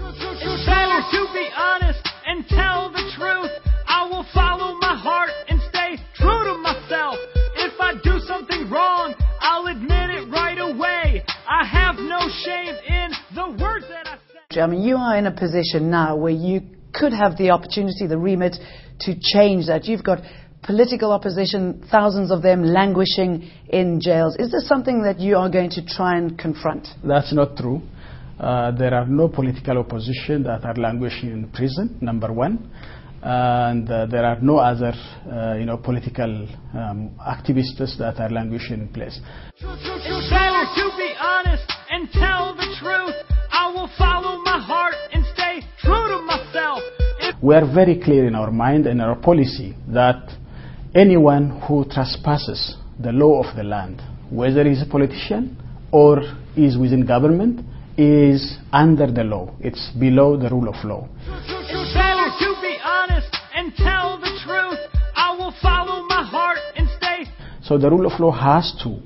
It's better to be honest and tell the truth. I will follow my heart and stay true to myself. If I do something wrong, I'll admit it right away. I have no shame in the words that I say. I mean, you are in a position now where you could have the opportunity, the remit, to change that. You've got political opposition, thousands of them languishing in jails. Is this something that you are going to try and confront? That's not true. There are no political opposition that are languishing in prison, number one. And there are no other, political activists that are languishing in place. It's better to be honest and tell the truth. I will follow my heart and stay true to myself. We are very clear in our mind and our policy that anyone who trespasses the law of the land, whether he's a politician or is within government, is under the law. It's below the rule of law. It's better to be honest and tell the truth. I will follow my heart and stay. So the rule of law has to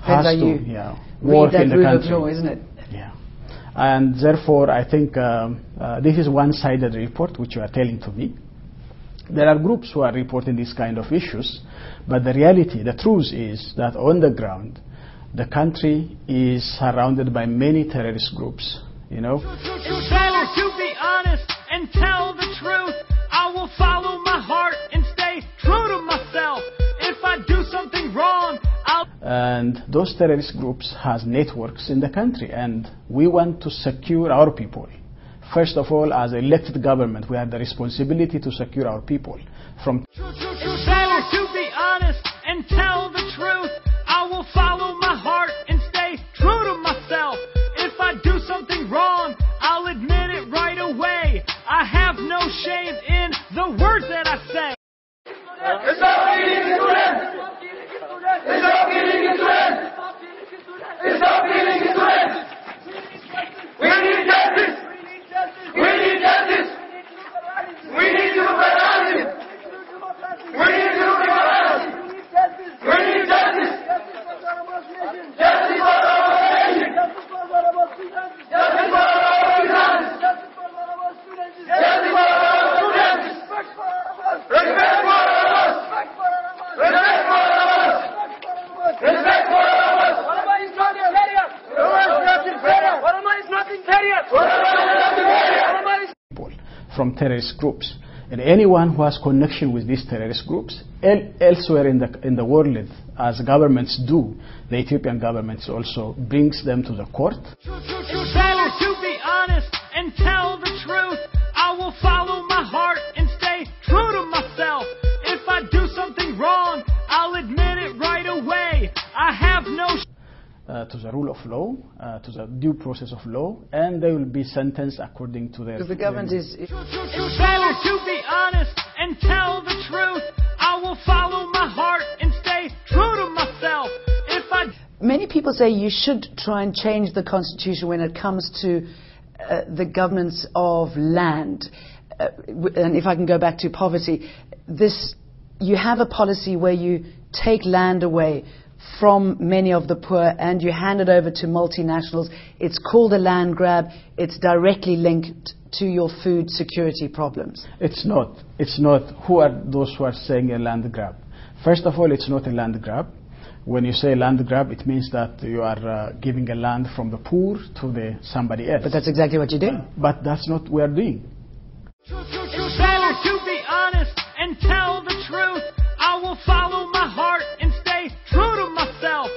work in the rule country. Of law, isn't it? Yeah. And therefore, I think this is one-sided report which you are telling to me. There are groups who are reporting these kind of issues, but the reality, the truth is that on the ground, the country is surrounded by many terrorist groups, It's better to be honest and tell the truth. I will follow my heart and stay true to myself. If I do something wrong, And those terrorist groups has networks in the country, and we want to secure our people. First of all, as elected government, we have the responsibility to secure our people from. It's better to be honest and tell the truth. I will follow my heart and stay true to myself. If I do something wrong, I'll admit it right away. I have no shame in the words that I say. We need justice. We need justice. We need democracy. We need democracy. We need justice. Justice for our nation. Justice for our students. Justice for our students. Respect for us. Respect for us. Respect for us. What am I instructing period? What am I instructing period? What am I instructing period? From terrorist groups, and anyone who has connection with these terrorist groups elsewhere in the world, as governments do, the Ethiopian government also brings them to the court. It's better to be honest and tell the truth. I will follow my heart and stay true to myself. If I do something wrong, I'll admit it right away. I have no to the rule of law, to the due process of law, and they will be sentenced according to their. Because the government is. It's better to be honest and tell the truth. I will follow my heart and stay true to myself. Many people say you should try and change the constitution when it comes to the governance of land. And if I can go back to poverty, you have a policy where you take land away from many of the poor and you hand it over to multinationals. It's called a land grab. It's directly linked to your food security problems. It's not. It's not. Who are those who are saying a land grab? First of all, it's not a land grab. When you say land grab, it means that you are giving a land from the poor to somebody else. But that's exactly what you're doing. But that's not what we are doing. It's better to be honest and tell the truth. I will follow my heart and stay true to myself.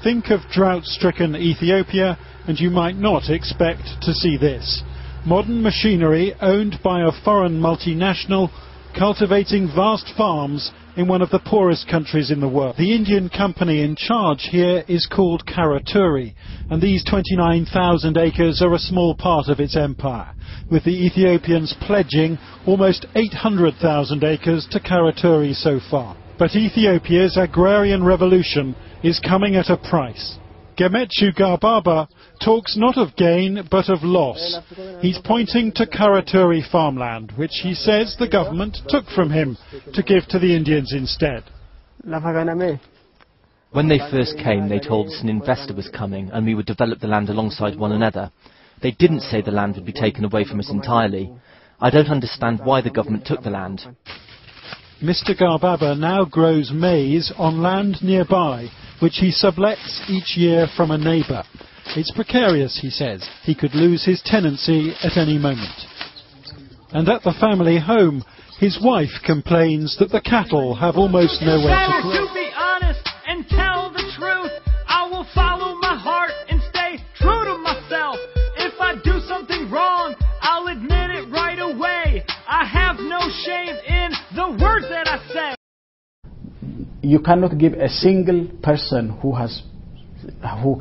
Think of drought-stricken Ethiopia and you might not expect to see this. Modern machinery owned by a foreign multinational cultivating vast farms in one of the poorest countries in the world. The Indian company in charge here is called Karaturi, and these 29,000 acres are a small part of its empire, with the Ethiopians pledging almost 800,000 acres to Karaturi so far. But Ethiopia's agrarian revolution is coming at a price. Gemechu Garbaba talks not of gain but of loss. He's pointing to Karaturi farmland, which he says the government took from him to give to the Indians instead. When they first came, they told us an investor was coming and we would develop the land alongside one another. They didn't say the land would be taken away from us entirely. I don't understand why the government took the land. Mr. Garbaba now grows maize on land nearby, which he sublets each year from a neighbour. It's precarious, he says. He could lose his tenancy at any moment. And at the family home, his wife complains that the cattle have almost nowhere to grow. To be honest and tell the truth, I will follow my heart and stay true to myself. If I do something wrong, I'll admit it right away. I have no shame in the words that I say. You cannot give a single person who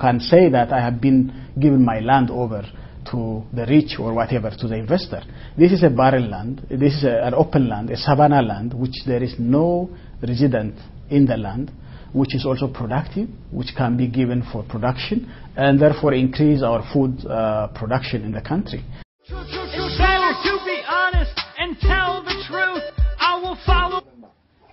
can say that I have been given my land over to the rich or whatever, to the investor. This is a barren land. This is an open land, a savanna land, which there is no resident in the land, which is also productive, which can be given for production, and therefore increase our food production in the country. It's better to be honest and tell the truth. I will follow.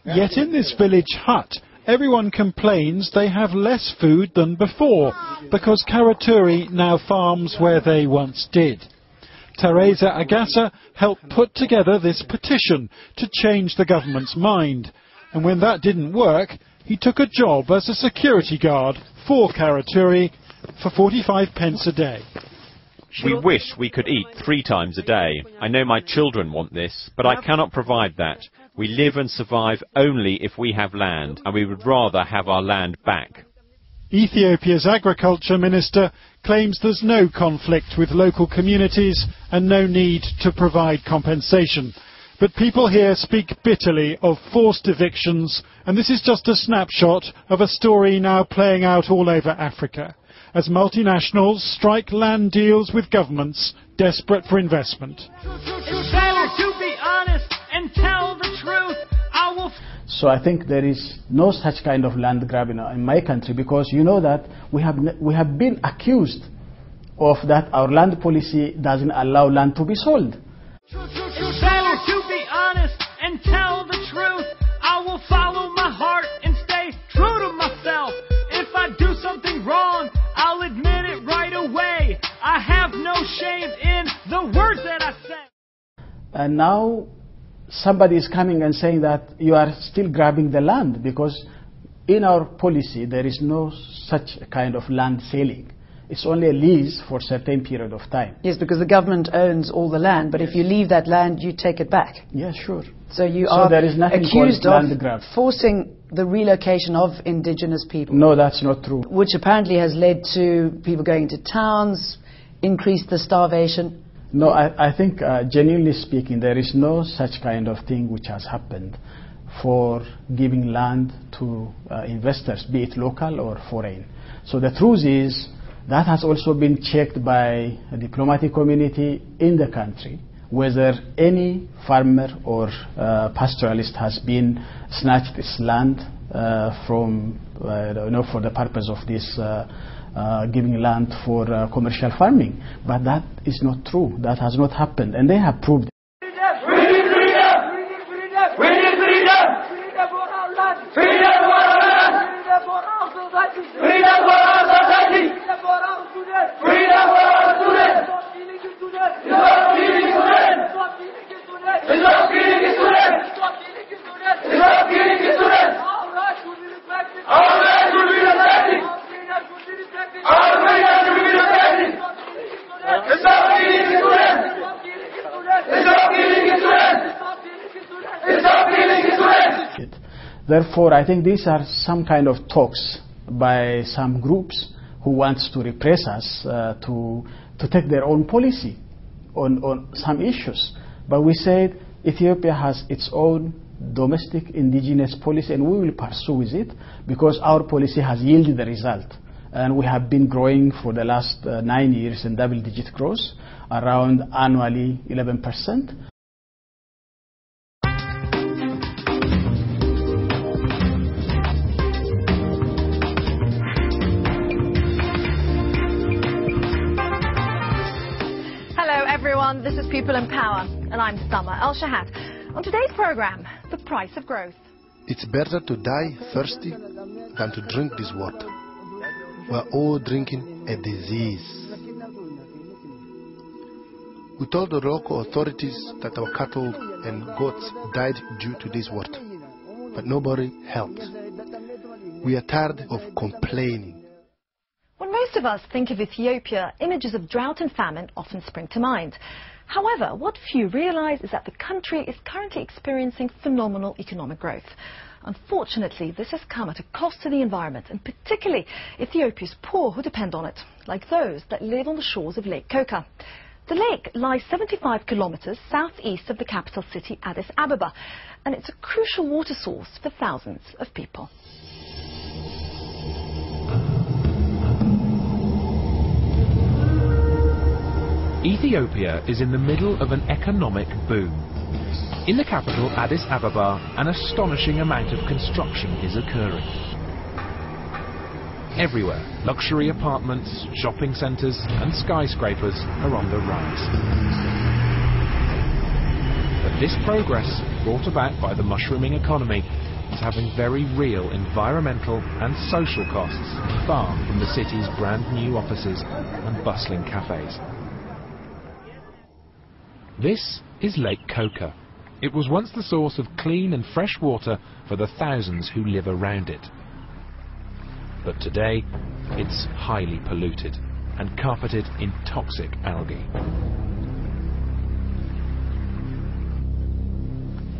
Yet in this village hut, everyone complains they have less food than before, because Karaturi now farms where they once did. Teresa Agasa helped put together this petition to change the government's mind. And when that didn't work, he took a job as a security guard for Karaturi for 45 pence a day. We wish we could eat 3 times a day. I know my children want this, but I cannot provide that. We live and survive only if we have land, and we would rather have our land back. Ethiopia's agriculture minister claims there's no conflict with local communities and no need to provide compensation. But people here speak bitterly of forced evictions, and this is just a snapshot of a story now playing out all over Africa, as multinationals strike land deals with governments desperate for investment. It's better to be honest and tell the truth. I will. So I think there is no such kind of land grab in my country, because you know that we have been accused of that our land policy doesn't allow land to be sold. It's better to be honest and tell the truth. I will follow my heart and stay true to myself. If I do something wrong, I'll admit it right away. I have no shame in the words that I say. And now somebody is coming and saying that you are still grabbing the land, because in our policy there is no such kind of land selling. It's only a lease for a certain period of time. Yes, because the government owns all the land, but if you leave that land, you take it back. Yes, sure. So you are there is nothing accused called of land grab. forcing the relocation of indigenous people. No, that's not true. Which apparently has led to people going to towns, increased the starvation. No, I think, genuinely speaking, there is no such kind of thing which has happened for giving land to investors, be it local or foreign. So the truth is, that has also been checked by a diplomatic community in the country, whether any farmer or pastoralist has been snatched his land from, for the purpose of this giving land for commercial farming. But that is not true. That has not happened, and they have proved it. We need freedom! We need freedom! Freedom for our land! Freedom for our land! Freedom for our society! Freedom for our society! Freedom for our students! Freedom for our students! Stop killing students! Stop killing students! Stop killing students! Stop killing students! Stop killing students! Stop killing students! Our rights should be respected! Our rights should be respected! Our freedom should be respected! Our freedom should be respected! Stop killing students! Stop killing students! Stop killing students! Stop killing students! Therefore, I think these are some kind of talks by some groups who wants to repress us to take their own policy on some issues. But we said Ethiopia has its own domestic indigenous policy, and we will pursue with it, because our policy has yielded the result. And we have been growing for the last 9 years in double-digit growth, around annually 11%. This is People in Power, and I'm Summer El-Shahad. On today's program, the price of growth. It's better to die thirsty than to drink this water. We're all drinking a disease. We told the local authorities that our cattle and goats died due to this water, but nobody helped. We are tired of complaining. When most of us think of Ethiopia, images of drought and famine often spring to mind. However, what few realize is that the country is currently experiencing phenomenal economic growth. Unfortunately, this has come at a cost to the environment, and particularly Ethiopia's poor who depend on it, like those that live on the shores of Lake Coca. The lake lies 75 kilometers southeast of the capital city, Addis Ababa, and it's a crucial water source for thousands of people. Ethiopia is in the middle of an economic boom. In the capital, Addis Ababa, an astonishing amount of construction is occurring. Everywhere, luxury apartments, shopping centres and skyscrapers are on the rise. But this progress, brought about by the mushrooming economy, is having very real environmental and social costs far from the city's brand new offices and bustling cafes. This is Lake Coca. It was once the source of clean and fresh water for the thousands who live around it. But today, it's highly polluted and carpeted in toxic algae.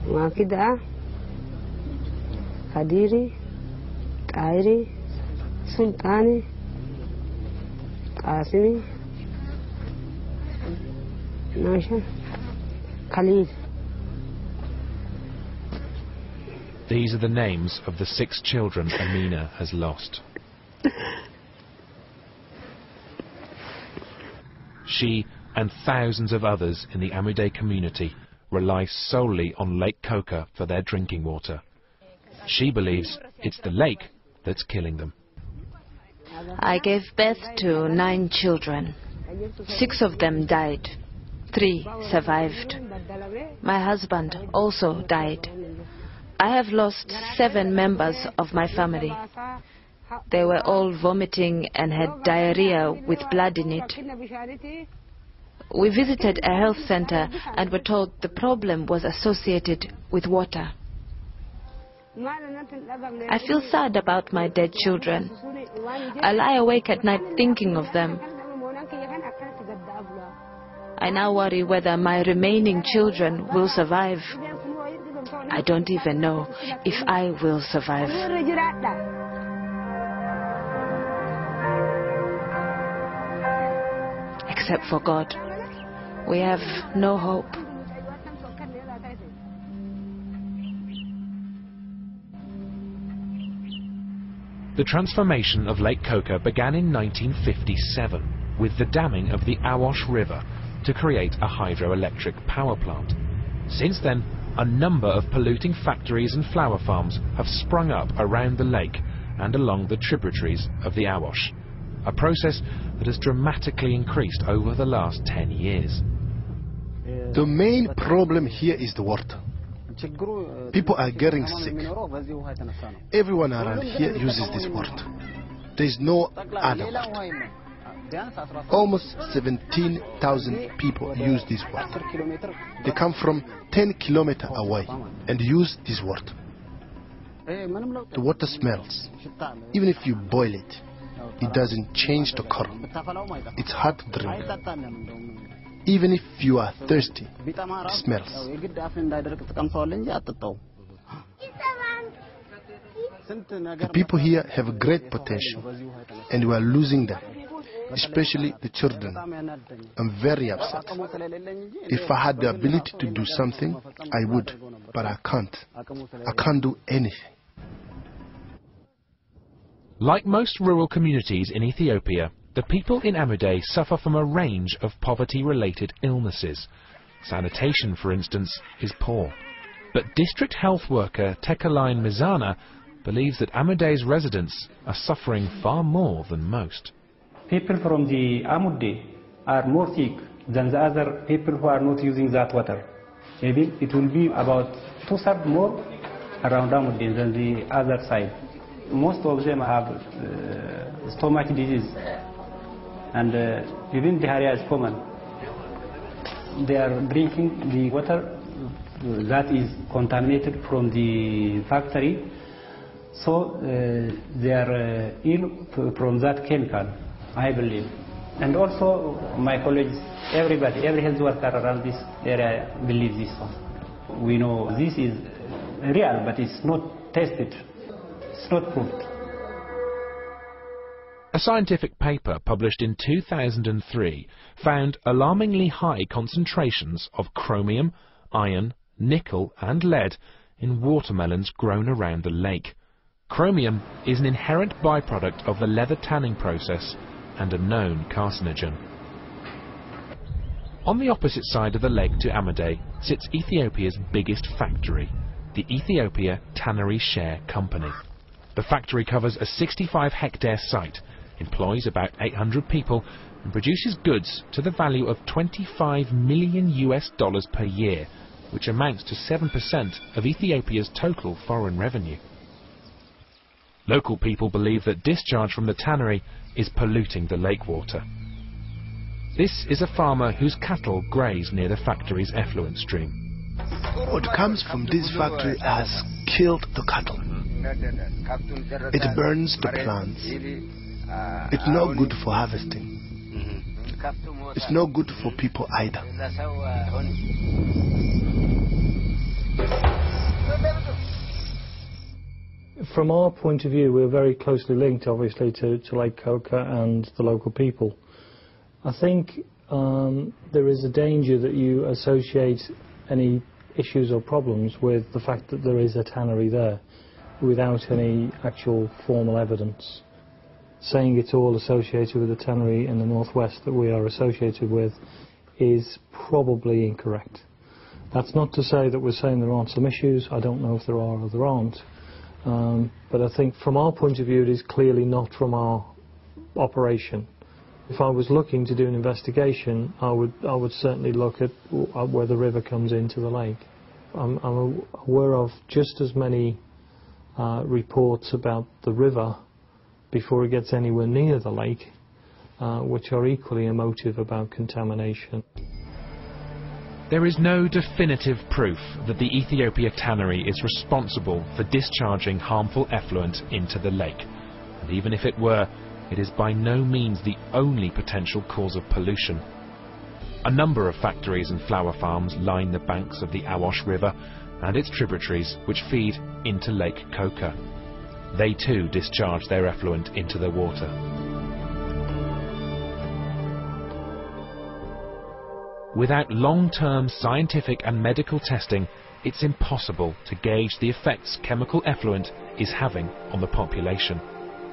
Wakida, Kadiri, Kairi, Sultani, Qasimi, Nasha, Khalid. These are the names of the 6 children Amina has lost. She and thousands of others in the Amude community rely solely on Lake Coca for their drinking water. She believes it's the lake that's killing them. I gave birth to 9 children. 6 of them died. 3 survived. My husband also died. I have lost 7 members of my family. They were all vomiting and had diarrhea with blood in it. We visited a health center and were told the problem was associated with water. I feel sad about my dead children. I lie awake at night thinking of them. I now worry whether my remaining children will survive. I don't even know if I will survive. Except for God, we have no hope. The transformation of Lake Coca began in 1957 with the damming of the Awash River to create a hydroelectric power plant. Since then, a number of polluting factories and flower farms have sprung up around the lake and along the tributaries of the Awash, a process that has dramatically increased over the last 10 years. The main problem here is the water. People are getting sick. Everyone around here uses this water. There is no other water. Almost 17,000 people use this water. They come from 10 kilometers away and use this water. The water smells. Even if you boil it, it doesn't change the color. It's hard to drink. Even if you are thirsty, it smells. The people here have great potential, and we are losing them, especially the children. I'm very upset. If I had the ability to do something, I would, but I can't. I can't do anything. Like most rural communities in Ethiopia, the people in Amude suffer from a range of poverty-related illnesses. Sanitation, for instance, is poor. But district health worker Tekaline Mizana believes that Amude's residents are suffering far more than most. People from the Amude are more sick than the other people who are not using that water. Maybe it will be about 2/3 more around Amude than the other side. Most of them have stomach disease, and even diarrhea is common. they are drinking the water that is contaminated from the factory, so they are ill from that chemical, I believe. And also my colleagues, everybody, every health worker around this area believes this one. We know this is real, but it's not tested, it's not proved. A scientific paper published in 2003 found alarmingly high concentrations of chromium, iron, nickel and lead in watermelons grown around the lake. Chromium is an inherent byproduct of the leather tanning process and a known carcinogen. On the opposite side of the lake to Amadei sits Ethiopia's biggest factory, the Ethiopia Tannery Share Company. The factory covers a 65-hectare site, employs about 800 people and produces goods to the value of $25 million per year, which amounts to 7% of Ethiopia's total foreign revenue. Local people believe that discharge from the tannery is polluting the lake water. This is a farmer whose cattle graze near the factory's effluent stream. What comes from this factory has killed the cattle. It burns the plants. It's not good for harvesting. It's not good for people either. From our point of view, we're very closely linked, obviously, to Lake Coca and the local people. I think there is a danger that you associate any issues or problems with the fact that there is a tannery there without any actual formal evidence. Saying it's all associated with the tannery in the northwest that we are associated with is probably incorrect. That's not to say that we're saying there aren't some issues. I don't know if there are or there aren't. But I think from our point of view it is clearly not from our operation. If I was looking to do an investigation, I would certainly look at where the river comes into the lake. I'm aware of just as many reports about the river before it gets anywhere near the lake, which are equally emotive about contamination. There is no definitive proof that the Ethiopia tannery is responsible for discharging harmful effluent into the lake. And even if it were, it is by no means the only potential cause of pollution. A number of factories and flower farms line the banks of the Awash River and its tributaries, which feed into Lake Coca. They too discharge their effluent into the water. Without long-term scientific and medical testing, it's impossible to gauge the effects chemical effluent is having on the population.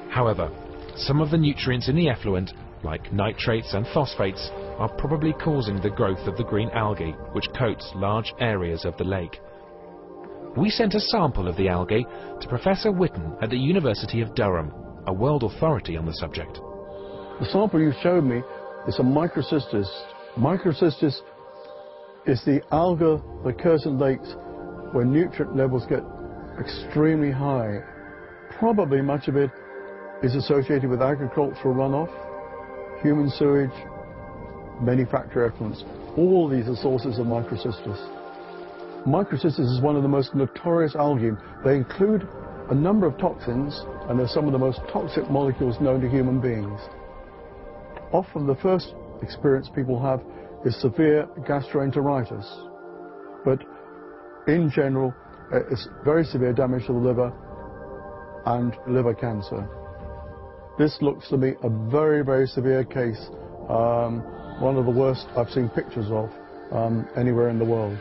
However, some of the nutrients in the effluent, like nitrates and phosphates, are probably causing the growth of the green algae, which coats large areas of the lake. We sent a sample of the algae to Professor Witten at the University of Durham, a world authority on the subject. The sample you showed me is a microcystis. Microcystis is the alga that occurs in lakes where nutrient levels get extremely high. Probably much of it is associated with agricultural runoff, human sewage, manufacturing effluents. All these are sources of microcystis. Microcystis is one of the most notorious algae. They include a number of toxins, and they're some of the most toxic molecules known to human beings. Often the first experience people have is severe gastroenteritis, but in general it's very severe damage to the liver and liver cancer. This looks to me a very, very severe case, one of the worst I've seen pictures of anywhere in the world.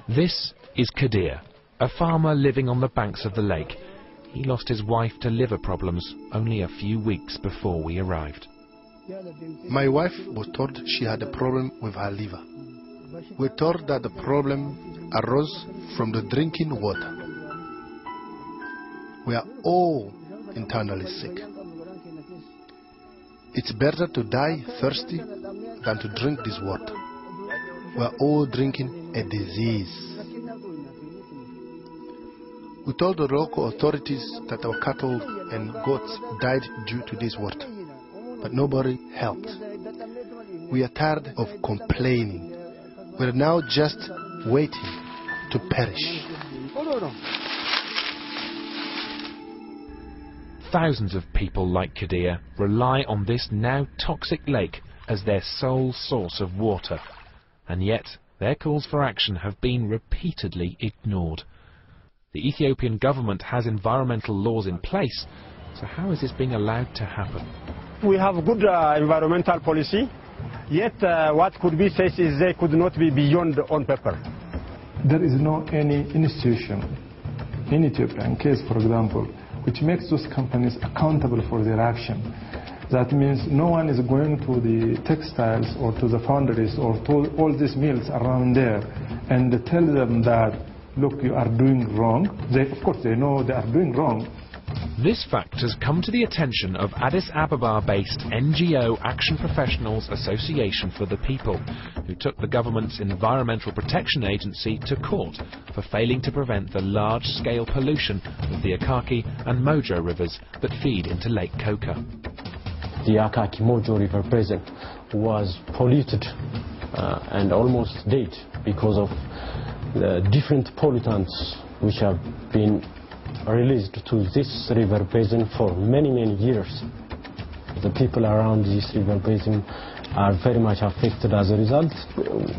This is Kadir, a farmer living on the banks of the lake. He lost his wife to liver problems only a few weeks before we arrived. My wife was told she had a problem with her liver. We thought that the problem arose from the drinking water. We are all internally sick. It's better to die thirsty than to drink this water. We are all drinking a disease. We told the local authorities that our cattle and goats died due to this water, but nobody helped. We are tired of complaining. We are now just waiting to perish. Thousands of people like Kadir rely on this now toxic lake as their sole source of water, and yet their calls for action have been repeatedly ignored. The Ethiopian government has environmental laws in place, so how is this being allowed to happen? We have good environmental policy, yet what could be said is they could not be beyond on paper. There is no any institution in Ethiopia, in case for example, which makes those companies accountable for their action. That means no one is going to the textiles or to the foundries or to all these mills around there and tell them that, look, you are doing wrong. Of course, they know they are doing wrong. This fact has come to the attention of Addis Ababa-based NGO Action Professionals Association for the People, who took the government's Environmental Protection Agency to court for failing to prevent the large-scale pollution of the Akaki and Mojo rivers that feed into Lake Koka. The Akaki Mojo River basin was polluted and almost dead because of the different pollutants which have been released to this river basin for many years. The people around this river basin are very much affected as a result.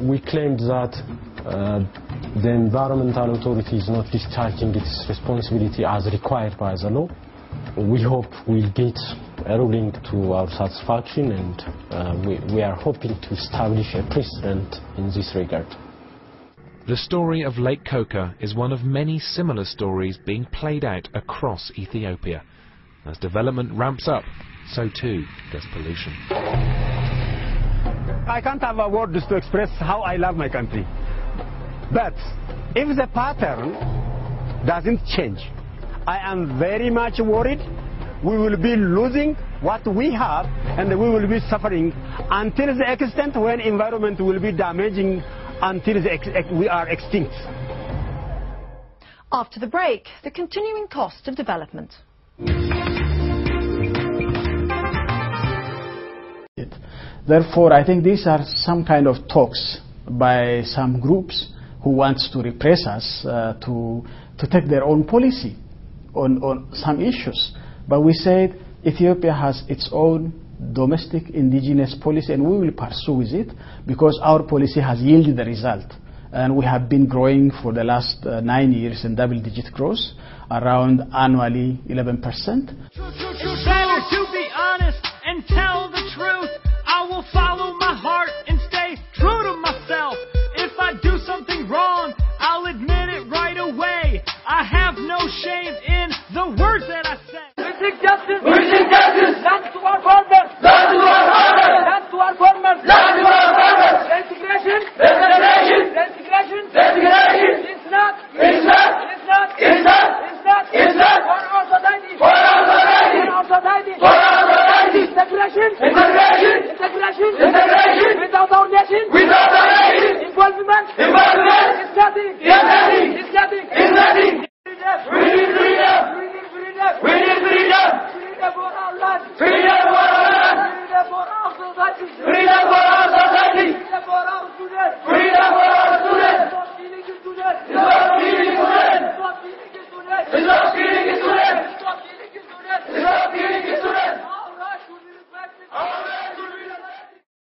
We claimed that the environmental authority is not discharging its responsibility as required by the law. We hope we'll get a ruling to our satisfaction, and we are hoping to establish a precedent in this regard. The story of Lake Koka is one of many similar stories being played out across Ethiopia. As development ramps up, so too does pollution. I can't have words to express how I love my country. But if the pattern doesn't change, I am very much worried. We will be losing what we have, and we will be suffering until the extent when environment will be damaging until we are extinct. After the break, the continuing cost of development. Therefore, I think these are some kind of talks by some groups who wants to repress us to take their own policy on some issues. But we said Ethiopia has its own domestic indigenous policy, and we will pursue with it because our policy has yielded the result, and we have been growing for the last 9 years in double-digit growth, around annually 11%. Better to be honest and tell the truth. I will follow my heart and stay true to myself. If I do something wrong, I'll admit it right away. I have no shame in the words that